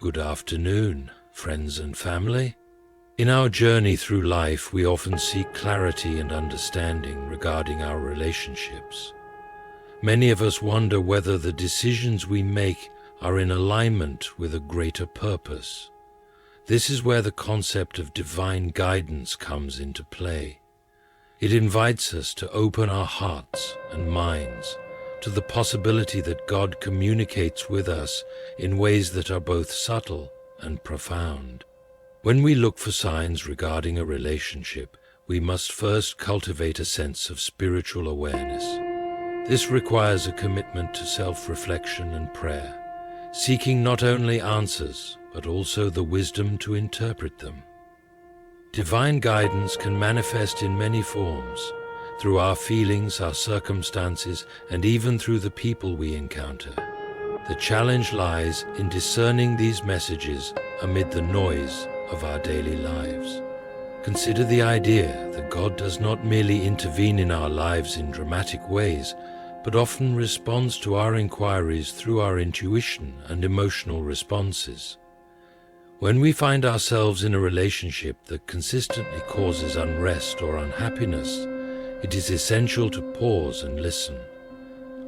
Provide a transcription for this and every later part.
Good afternoon, friends and family. In our journey through life, we often seek clarity and understanding regarding our relationships. Many of us wonder whether the decisions we make are in alignment with a greater purpose. This is where the concept of divine guidance comes into play. It invites us to open our hearts and minds to the possibility that God communicates with us in ways that are both subtle and profound. When we look for signs regarding a relationship, we must first cultivate a sense of spiritual awareness. This requires a commitment to self-reflection and prayer, seeking not only answers, but also the wisdom to interpret them. Divine guidance can manifest in many forms, through our feelings, our circumstances, and even through the people we encounter. The challenge lies in discerning these messages amid the noise of our daily lives. Consider the idea that God does not merely intervene in our lives in dramatic ways, but often responds to our inquiries through our intuition and emotional responses. When we find ourselves in a relationship that consistently causes unrest or unhappiness, it is essential to pause and listen.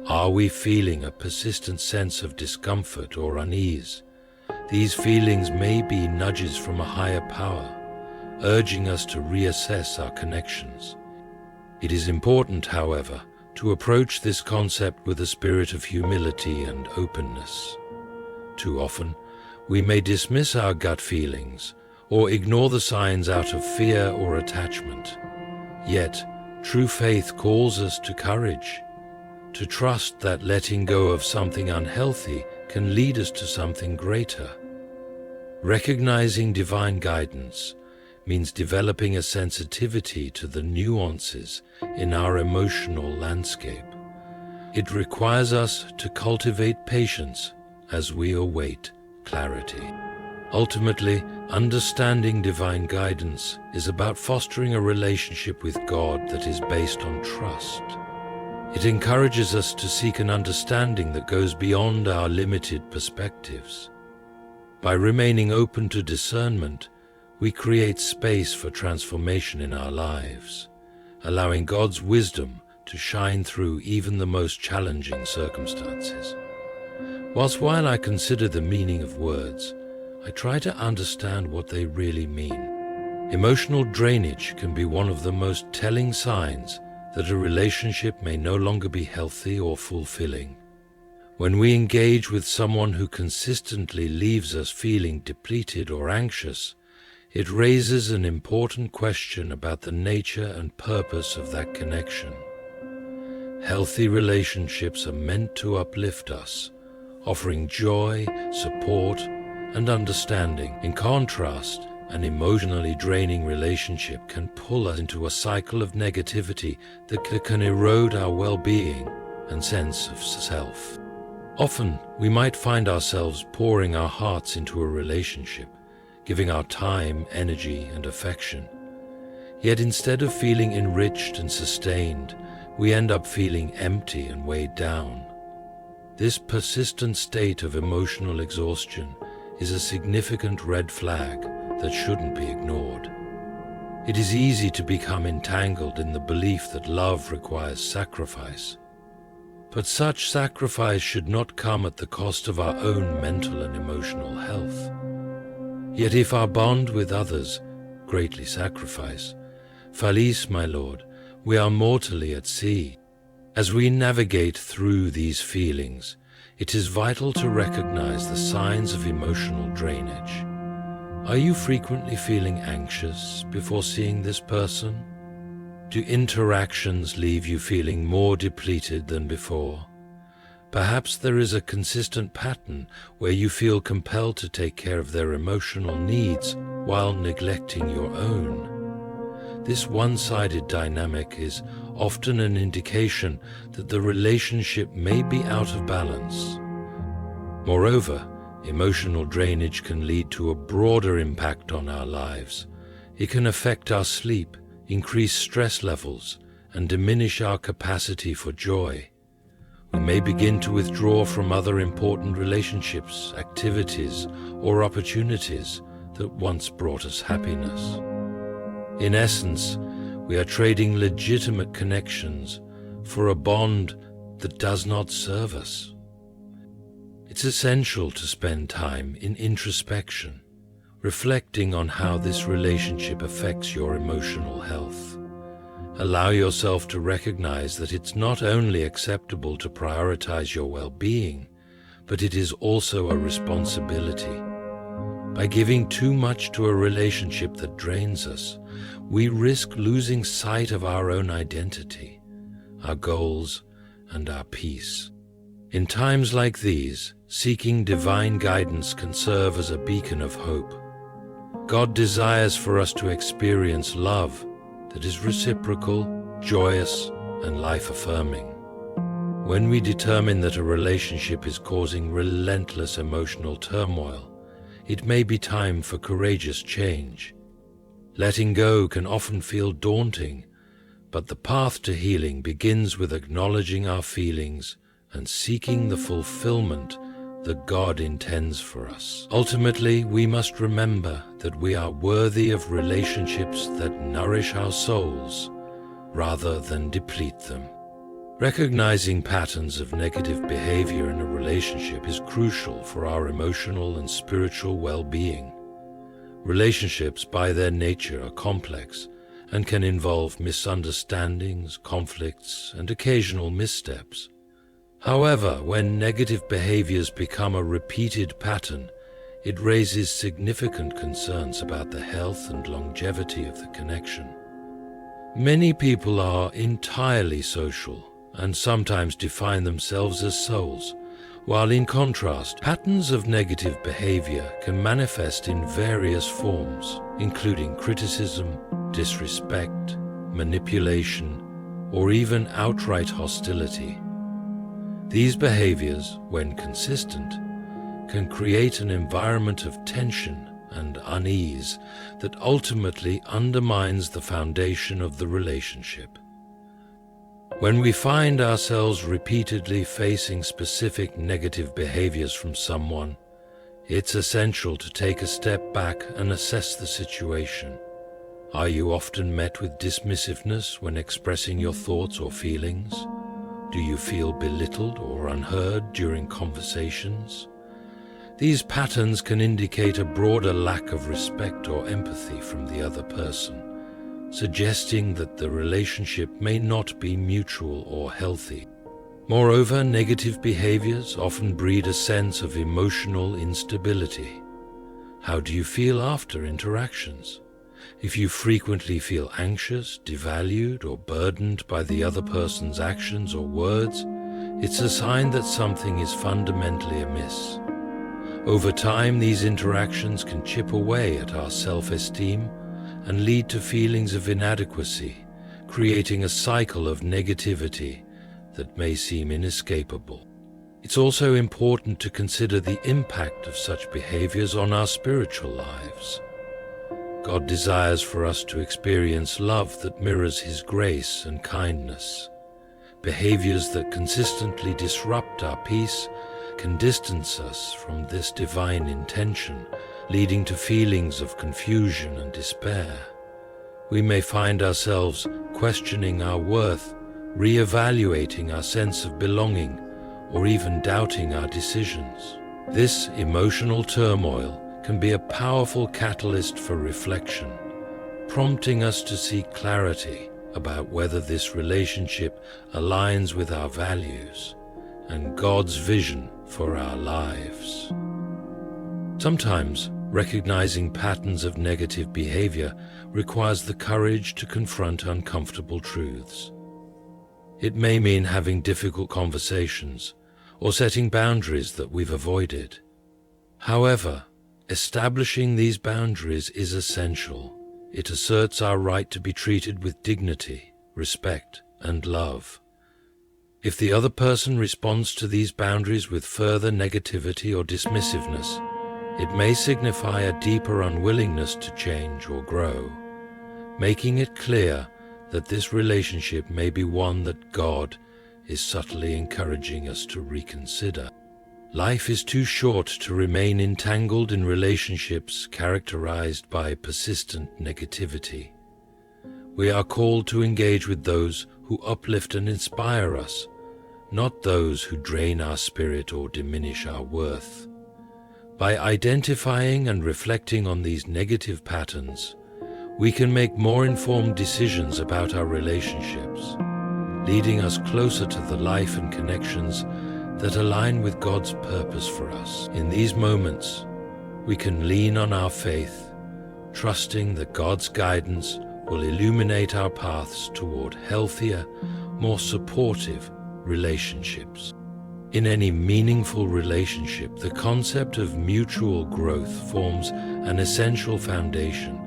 Are we feeling a persistent sense of discomfort or unease? These feelings may be nudges from a higher power, urging us to reassess our connections. It is important, however, to approach this concept with a spirit of humility and openness. Too often, we may dismiss our gut feelings or ignore the signs out of fear or attachment. Yet, true faith calls us to courage, to trust that letting go of something unhealthy can lead us to something greater. Recognizing divine guidance means developing a sensitivity to the nuances in our emotional landscape. It requires us to cultivate patience as we await clarity. Ultimately, understanding divine guidance is about fostering a relationship with God that is based on trust. It encourages us to seek an understanding that goes beyond our limited perspectives. By remaining open to discernment, we create space for transformation in our lives, allowing God's wisdom to shine through even the most challenging circumstances. While I consider the meaning of words, I try to understand what they really mean. Emotional drainage can be one of the most telling signs that a relationship may no longer be healthy or fulfilling. When we engage with someone who consistently leaves us feeling depleted or anxious, it raises an important question about the nature and purpose of that connection. Healthy relationships are meant to uplift us, offering joy, support, and understanding. In contrast, an emotionally draining relationship can pull us into a cycle of negativity that can erode our well-being and sense of self. Often, we might find ourselves pouring our hearts into a relationship, giving our time, energy, and affection. Yet instead of feeling enriched and sustained, we end up feeling empty and weighed down. This persistent state of emotional exhaustion is a significant red flag that shouldn't be ignored. It is easy to become entangled in the belief that love requires sacrifice. But such sacrifice should not come at the cost of our own mental and emotional health. Yet if our bond with others greatly sacrifice, Felice, my Lord, we are mortally at sea. As we navigate through these feelings, it is vital to recognize the signs of emotional drainage. Are you frequently feeling anxious before seeing this person? Do interactions leave you feeling more depleted than before? Perhaps there is a consistent pattern where you feel compelled to take care of their emotional needs while neglecting your own. This one-sided dynamic is often an indication that the relationship may be out of balance. Moreover, emotional drainage can lead to a broader impact on our lives. It can affect our sleep, increase stress levels, and diminish our capacity for joy. We may begin to withdraw from other important relationships, activities, or opportunities that once brought us happiness. In essence, we are trading legitimate connections for a bond that does not serve us. It's essential to spend time in introspection, reflecting on how this relationship affects your emotional health. Allow yourself to recognize that it's not only acceptable to prioritize your well-being, but it is also a responsibility. By giving too much to a relationship that drains us, we risk losing sight of our own identity, our goals, and our peace. In times like these, seeking divine guidance can serve as a beacon of hope. God desires for us to experience love that is reciprocal, joyous, and life-affirming. When we determine that a relationship is causing relentless emotional turmoil, it may be time for courageous change. Letting go can often feel daunting, but the path to healing begins with acknowledging our feelings and seeking the fulfillment that God intends for us. Ultimately, we must remember that we are worthy of relationships that nourish our souls rather than deplete them. Recognizing patterns of negative behavior in a relationship is crucial for our emotional and spiritual well-being. Relationships, by their nature, are complex and can involve misunderstandings, conflicts, and occasional missteps. However, when negative behaviors become a repeated pattern, it raises significant concerns about the health and longevity of the connection. Many people are entirely social and sometimes define themselves as souls, while in contrast, patterns of negative behavior can manifest in various forms, including criticism, disrespect, manipulation, or even outright hostility. These behaviors, when consistent, can create an environment of tension and unease that ultimately undermines the foundation of the relationship. When we find ourselves repeatedly facing specific negative behaviors from someone, it's essential to take a step back and assess the situation. Are you often met with dismissiveness when expressing your thoughts or feelings? Do you feel belittled or unheard during conversations? These patterns can indicate a broader lack of respect or empathy from the other person, suggesting that the relationship may not be mutual or healthy. Moreover, negative behaviors often breed a sense of emotional instability. How do you feel after interactions? If you frequently feel anxious, devalued, or burdened by the other person's actions or words, it's a sign that something is fundamentally amiss. Over time, these interactions can chip away at our self-esteem and lead to feelings of inadequacy, creating a cycle of negativity that may seem inescapable. It's also important to consider the impact of such behaviors on our spiritual lives. God desires for us to experience love that mirrors His grace and kindness. Behaviors that consistently disrupt our peace can distance us from this divine intention, leading to feelings of confusion and despair. We may find ourselves questioning our worth, reevaluating our sense of belonging, or even doubting our decisions. This emotional turmoil can be a powerful catalyst for reflection, prompting us to seek clarity about whether this relationship aligns with our values and God's vision for our lives. Sometimes, recognizing patterns of negative behavior requires the courage to confront uncomfortable truths. It may mean having difficult conversations or setting boundaries that we've avoided. However, establishing these boundaries is essential. It asserts our right to be treated with dignity, respect, and love. If the other person responds to these boundaries with further negativity or dismissiveness, it may signify a deeper unwillingness to change or grow, making it clear that this relationship may be one that God is subtly encouraging us to reconsider. Life is too short to remain entangled in relationships characterized by persistent negativity. We are called to engage with those who uplift and inspire us, not those who drain our spirit or diminish our worth. By identifying and reflecting on these negative patterns, we can make more informed decisions about our relationships, leading us closer to the life and connections that align with God's purpose for us. In these moments, we can lean on our faith, trusting that God's guidance will illuminate our paths toward healthier, more supportive relationships. In any meaningful relationship, the concept of mutual growth forms an essential foundation.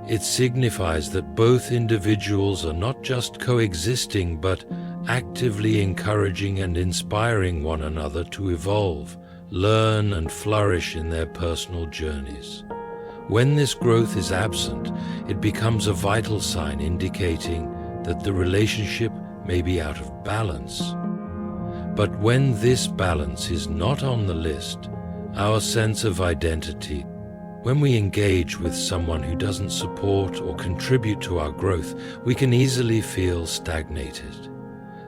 It signifies that both individuals are not just coexisting, but actively encouraging and inspiring one another to evolve, learn, and flourish in their personal journeys. When this growth is absent, it becomes a vital sign indicating that the relationship may be out of balance. But when this balance is not on the list, our sense of identity, when we engage with someone who doesn't support or contribute to our growth, we can easily feel stagnated.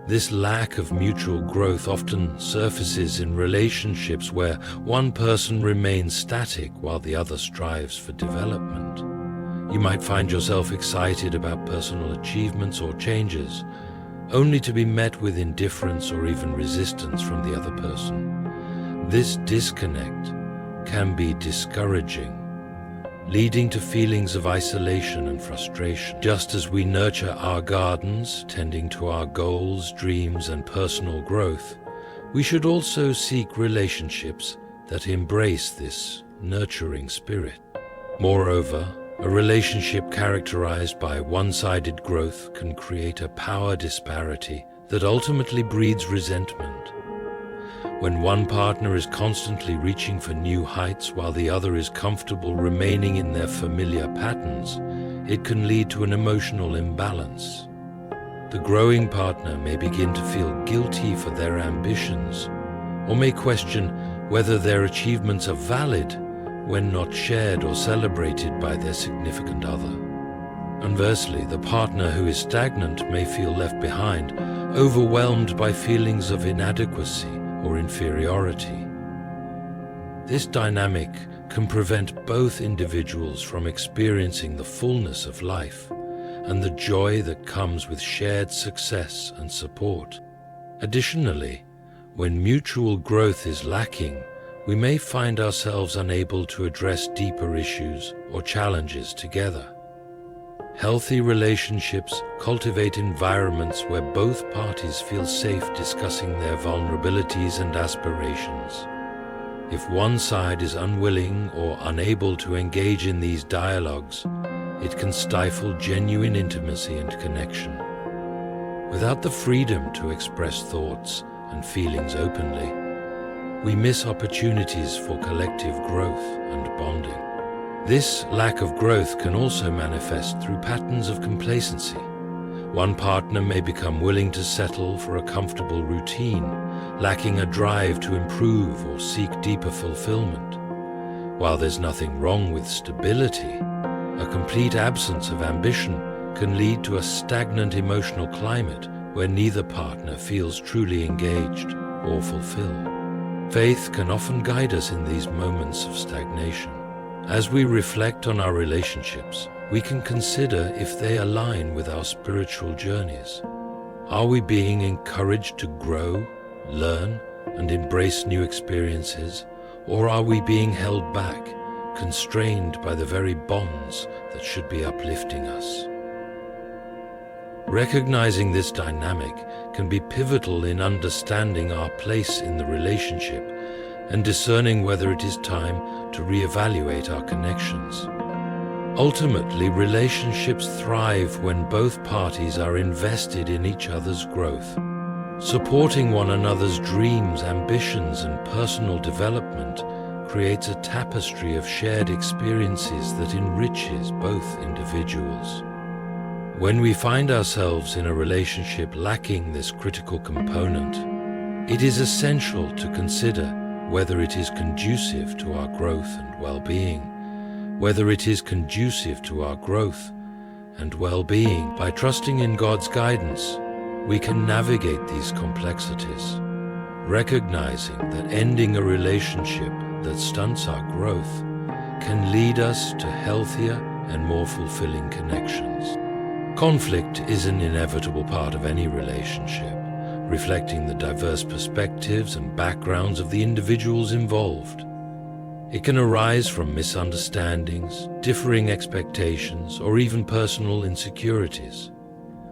This lack of mutual growth often surfaces in relationships where one person remains static while the other strives for development. You might find yourself excited about personal achievements or changes, only to be met with indifference or even resistance from the other person. This disconnect can be discouraging, leading to feelings of isolation and frustration. Just as we nurture our gardens, tending to our goals, dreams, and personal growth, we should also seek relationships that embrace this nurturing spirit. Moreover, a relationship characterized by one-sided growth can create a power disparity that ultimately breeds resentment. When one partner is constantly reaching for new heights while the other is comfortable remaining in their familiar patterns, it can lead to an emotional imbalance. The growing partner may begin to feel guilty for their ambitions, or may question whether their achievements are valid when not shared or celebrated by their significant other. Conversely, the partner who is stagnant may feel left behind, overwhelmed by feelings of inadequacy or inferiority. This dynamic can prevent both individuals from experiencing the fullness of life and the joy that comes with shared success and support. Additionally, when mutual growth is lacking, we may find ourselves unable to address deeper issues or challenges together. Healthy relationships cultivate environments where both parties feel safe discussing their vulnerabilities and aspirations. If one side is unwilling or unable to engage in these dialogues, it can stifle genuine intimacy and connection. Without the freedom to express thoughts and feelings openly, we miss opportunities for collective growth and bonding. This lack of growth can also manifest through patterns of complacency. One partner may become willing to settle for a comfortable routine, lacking a drive to improve or seek deeper fulfillment. While there's nothing wrong with stability, a complete absence of ambition can lead to a stagnant emotional climate where neither partner feels truly engaged or fulfilled. Faith can often guide us in these moments of stagnation. As we reflect on our relationships, we can consider if they align with our spiritual journeys. Are we being encouraged to grow, learn, and embrace new experiences, or are we being held back, constrained by the very bonds that should be uplifting us? Recognizing this dynamic can be pivotal in understanding our place in the relationship and discerning whether it is time to reevaluate our connections. Ultimately, relationships thrive when both parties are invested in each other's growth. Supporting one another's dreams, ambitions, and personal development creates a tapestry of shared experiences that enriches both individuals. When we find ourselves in a relationship lacking this critical component, it is essential to consider whether it is conducive to our growth and well-being. By trusting in God's guidance, we can navigate these complexities, recognizing that ending a relationship that stunts our growth can lead us to healthier and more fulfilling connections. Conflict is an inevitable part of any relationship, reflecting the diverse perspectives and backgrounds of the individuals involved. It can arise from misunderstandings, differing expectations, or even personal insecurities.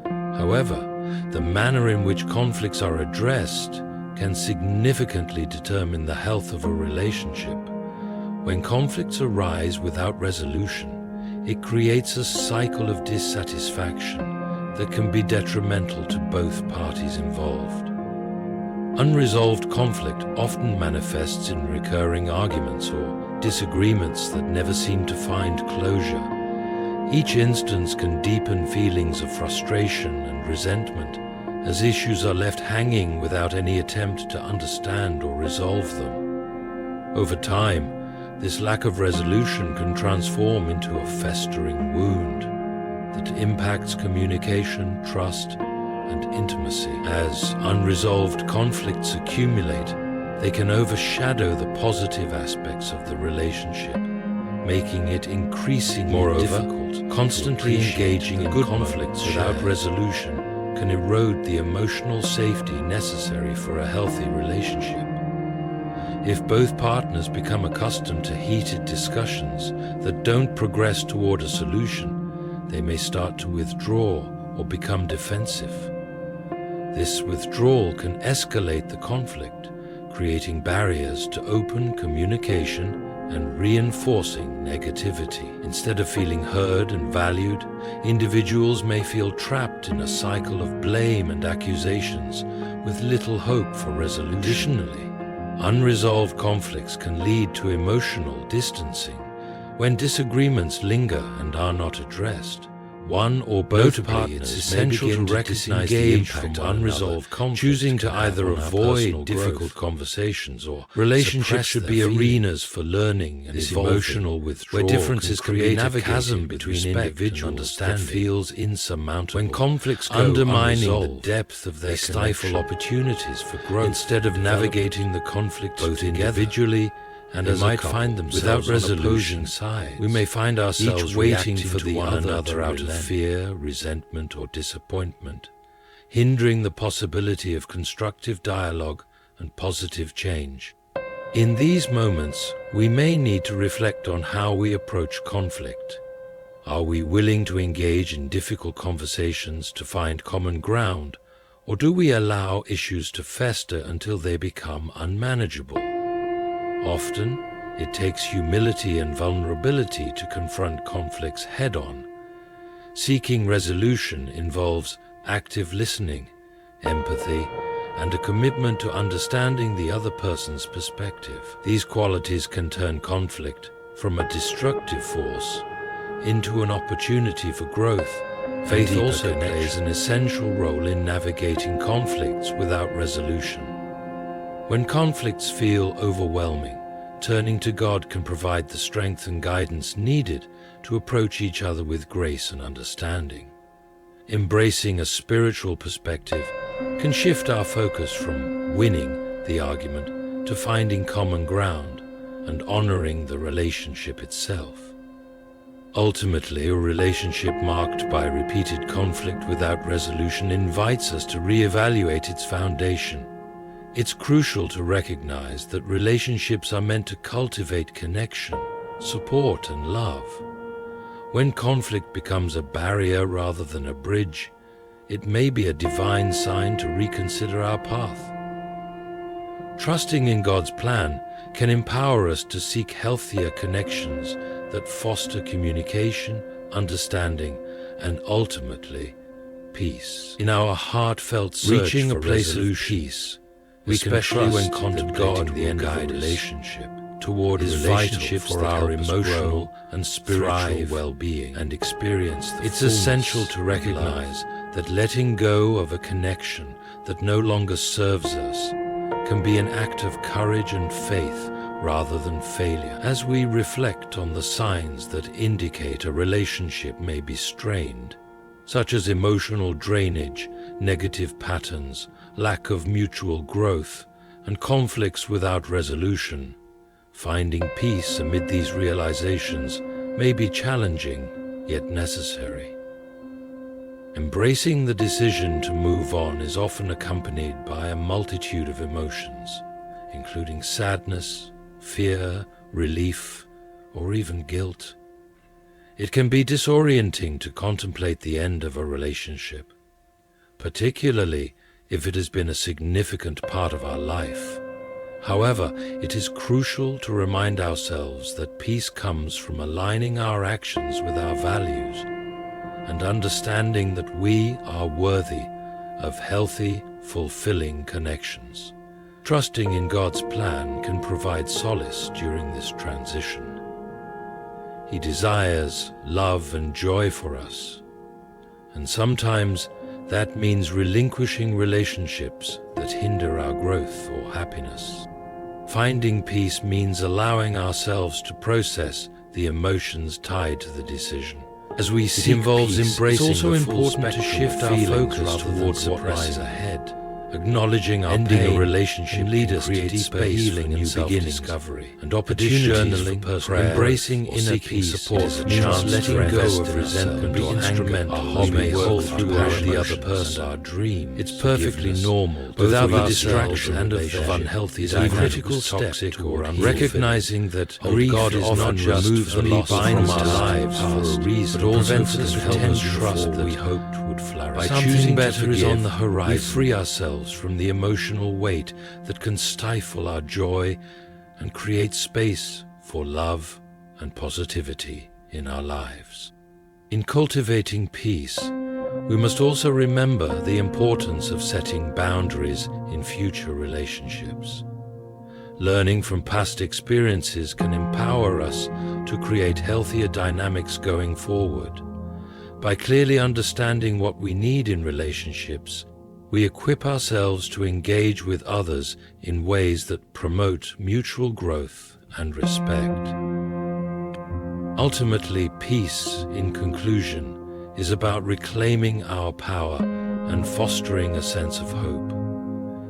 However, the manner in which conflicts are addressed can significantly determine the health of a relationship. When conflicts arise without resolution, it creates a cycle of dissatisfaction that can be detrimental to both parties involved. Unresolved conflict often manifests in recurring arguments or disagreements that never seem to find closure. Each instance can deepen feelings of frustration and resentment as issues are left hanging without any attempt to understand or resolve them. Over time, this lack of resolution can transform into a festering wound that impacts communication, trust, and intimacy. As unresolved conflicts accumulate, they can overshadow the positive aspects of the relationship, making it increasingly difficult. Constantly engaging in conflicts without resolution can erode the emotional safety necessary for a healthy relationship. If both partners become accustomed to heated discussions that don't progress toward a solution, they may start to withdraw or become defensive. This withdrawal can escalate the conflict, creating barriers to open communication and reinforcing negativity. Instead of feeling heard and valued, individuals may feel trapped in a cycle of blame and accusations with little hope for resolution. Additionally, unresolved conflicts can lead to emotional distancing. When disagreements linger and are not addressed, one or both partners it's essential to recognize the impact of unresolved conflict, choosing to either avoid difficult conversations or relationships should be arenas for learning and emotional withdrawal, where differences can create a chasm between individuals that feels insurmountable. When conflicts go undermining the depth of their stifle opportunities for growth. Instead of navigating the conflict both individually and as might find themselves without resolution side, we may find ourselves waiting for the one another out of fear, resentment, or disappointment, hindering the possibility of constructive dialogue and positive change. In these moments, we may need to reflect on how we approach conflict. Are we willing to engage in difficult conversations to find common ground, or do we allow issues to fester until they become unmanageable? Often, it takes humility and vulnerability to confront conflicts head-on. Seeking resolution involves active listening, empathy, and a commitment to understanding the other person's perspective. These qualities can turn conflict from a destructive force into an opportunity for growth. Faith also plays an essential role in navigating conflicts without resolution. When conflicts feel overwhelming, turning to God can provide the strength and guidance needed to approach each other with grace and understanding. Embracing a spiritual perspective can shift our focus from winning the argument to finding common ground and honoring the relationship itself. Ultimately, a relationship marked by repeated conflict without resolution invites us to reevaluate its foundation. It's crucial to recognize that relationships are meant to cultivate connection, support, and love. When conflict becomes a barrier rather than a bridge, it may be a divine sign to reconsider our path. Trusting in God's plan can empower us to seek healthier connections that foster communication, understanding, and ultimately, peace. In our heartfelt search for a place of peace, we can trust when contemplating the end of a relationship. toward is vital for our emotional and spiritual well-being and experience. It's essential to recognize that letting go of a connection that no longer serves us can be an act of courage and faith rather than failure. As we reflect on the signs that indicate a relationship may be strained, such as emotional drainage, negative patterns, lack of mutual growth, and conflicts without resolution, finding peace amid these realizations may be challenging, yet necessary. Embracing the decision to move on is often accompanied by a multitude of emotions, including sadness, fear, relief, or even guilt. It can be disorienting to contemplate the end of a relationship, particularly if it has been a significant part of our life. However, it is crucial to remind ourselves that peace comes from aligning our actions with our values and understanding that we are worthy of healthy, fulfilling connections. Trusting in God's plan can provide solace during this transition. He desires love and joy for us, and sometimes that means relinquishing relationships that hinder our growth or happiness. Finding peace means allowing ourselves to process the emotions tied to the decision. As we seek peace, embracing it's also important to shift our focus towards what lies ahead. Acknowledging our pain, a relationship can lead us to deeper healing and self-discovery, and opportunities journaling, for prayer, embracing inner peace support, a chance letting go of resentment or anger, a hobby hold through the other person, our dream. It's perfectly normal, without the distraction and of unhealthy, is a critical step toward recognizing that God is not just the loss from our lives for a reason, but also prevents us from trust that we hoped would flourish. By choosing better is on the horizon, we free ourselves from the emotional weight that can stifle our joy and create space for love and positivity in our lives. In cultivating peace, we must also remember the importance of setting boundaries in future relationships. Learning from past experiences can empower us to create healthier dynamics going forward. By clearly understanding what we need in relationships, we equip ourselves to engage with others in ways that promote mutual growth and respect. Ultimately, peace, in conclusion, is about reclaiming our power and fostering a sense of hope.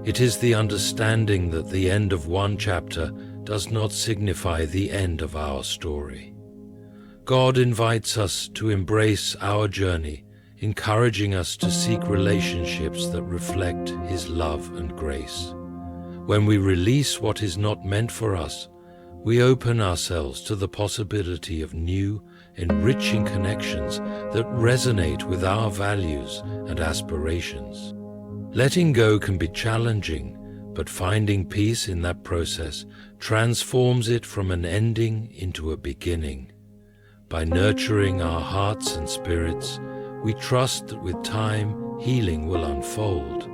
It is the understanding that the end of one chapter does not signify the end of our story. God invites us to embrace our journey, encouraging us to seek relationships that reflect His love and grace. When we release what is not meant for us, we open ourselves to the possibility of new, enriching connections that resonate with our values and aspirations. Letting go can be challenging, but finding peace in that process transforms it from an ending into a beginning. By nurturing our hearts and spirits, we trust that with time, healing will unfold.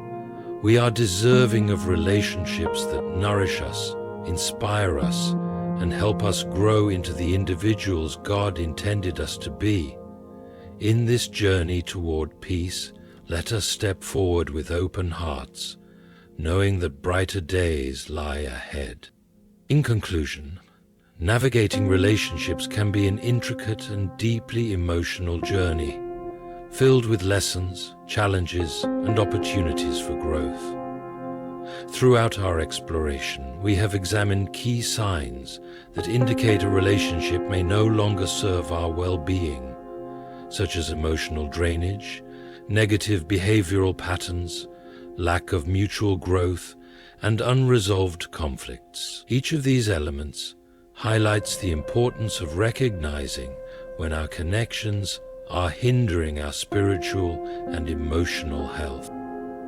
We are deserving of relationships that nourish us, inspire us, and help us grow into the individuals God intended us to be. In this journey toward peace, let us step forward with open hearts, knowing that brighter days lie ahead. In conclusion, navigating relationships can be an intricate and deeply emotional journey, filled with lessons, challenges, and opportunities for growth. Throughout our exploration, we have examined key signs that indicate a relationship may no longer serve our well-being, such as emotional drainage, negative behavioral patterns, lack of mutual growth, and unresolved conflicts. Each of these elements highlights the importance of recognizing when our connections are hindering our spiritual and emotional health.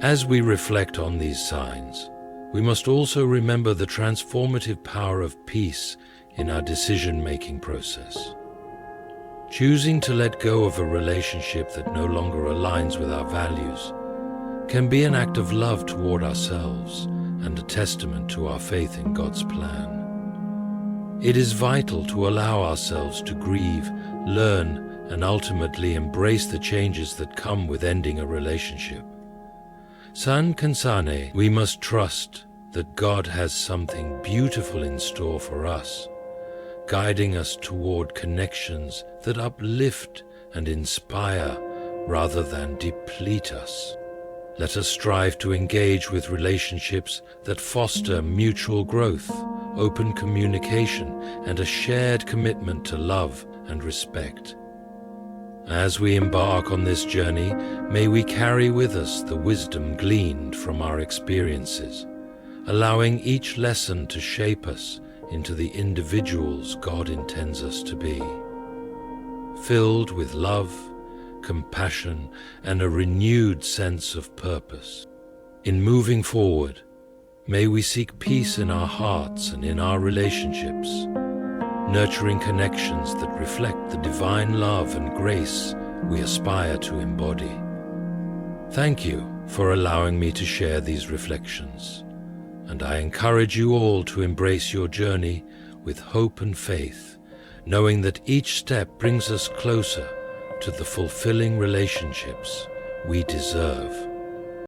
As we reflect on these signs, we must also remember the transformative power of peace in our decision-making process. Choosing to let go of a relationship that no longer aligns with our values can be an act of love toward ourselves and a testament to our faith in God's plan. It is vital to allow ourselves to grieve, learn, and ultimately embrace the changes that come with ending a relationship. San Kansane, we must trust that God has something beautiful in store for us, guiding us toward connections that uplift and inspire rather than deplete us. Let us strive to engage with relationships that foster mutual growth, open communication, and a shared commitment to love and respect. As we embark on this journey, may we carry with us the wisdom gleaned from our experiences, allowing each lesson to shape us into the individuals God intends us to be. Filled with love, compassion, and a renewed sense of purpose. In moving forward, may we seek peace in our hearts and in our relationships, nurturing connections that reflect the divine love and grace we aspire to embody. Thank you for allowing me to share these reflections, and I encourage you all to embrace your journey with hope and faith, knowing that each step brings us closer to the fulfilling relationships we deserve.